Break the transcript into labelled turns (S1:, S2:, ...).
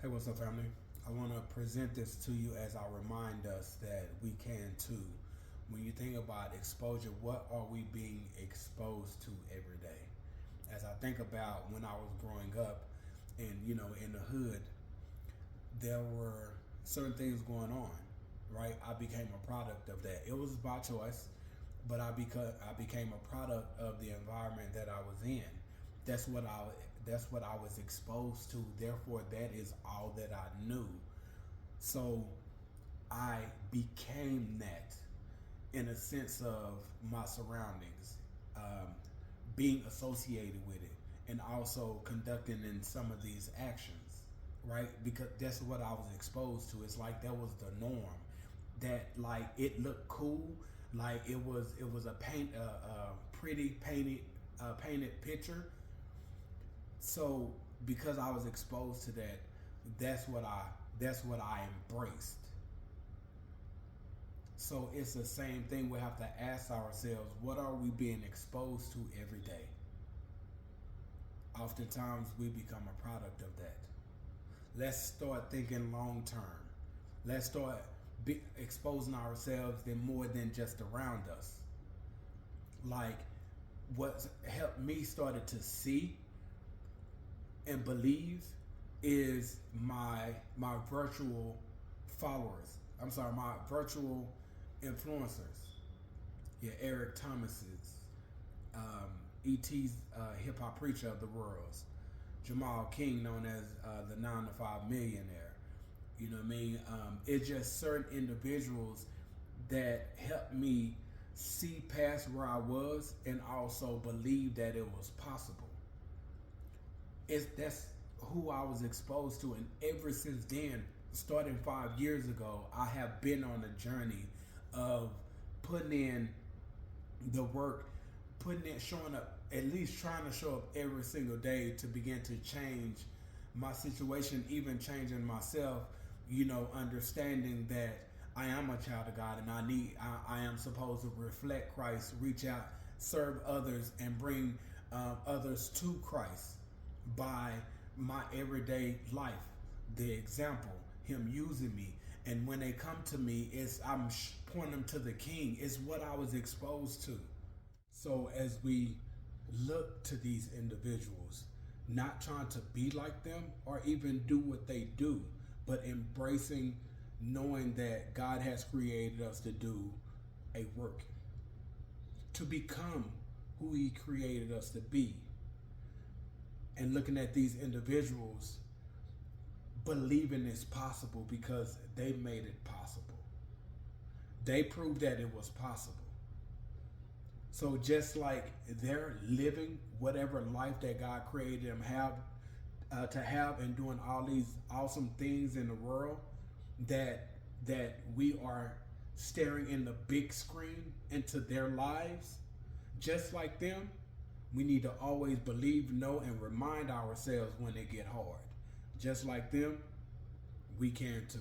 S1: Hey, what's up, family? I want to present this to you as I remind us that we can too. When you think about exposure, what are we being exposed to every day? As I think about when I was growing up and, in the hood, there were certain things going on, right? I became a product of that. It was by choice, but I became a product of the environment that I was in. That's what I was exposed to. Therefore, that is all that I knew. So I became that in a sense of my surroundings, um, being associated with it, and also conducting in some of these actions, right? Because that's what I was exposed to. It's like that was the norm. That like it looked cool, like it was a pretty painted picture. So because I was exposed to that, that's what I embraced. So it's the same thing. We have to ask ourselves, what are we being exposed to every day? Oftentimes we become a product of that. Let's start thinking long term. Let's start exposing ourselves then more than just around us. Like what helped me started to see and believe is my virtual followers. I'm sorry, my virtual influencers. Yeah, Eric Thomas's, ET's hip hop preacher of the worlds, Jamal King, known as the 9 to 5 millionaire. You know what I mean? It's just certain individuals that helped me see past where I was and also believe that it was possible. That's who I was exposed to, and ever since then, starting 5 years ago, I have been on a journey of putting in the work, putting it, showing up, at least trying to show up every single day to begin to change my situation, even changing myself. Understanding that I am a child of God and I am supposed to reflect Christ, reach out, serve others, and bring others to Christ by my everyday life, the example, him using me. And when they come to me, I'm pointing them to the King. It's what I was exposed to. So as we look to these individuals, not trying to be like them or even do what they do, but embracing, knowing that God has created us to do a work, to become who He created us to be. And looking at these individuals, believing it's possible because they made it possible. They proved that it was possible. So just like they're living whatever life that God created them to have, and doing all these awesome things in the world, that we are staring in the big screen into their lives, just like them, we need to always believe, know, and remind ourselves when they get hard. Just like them, we can too.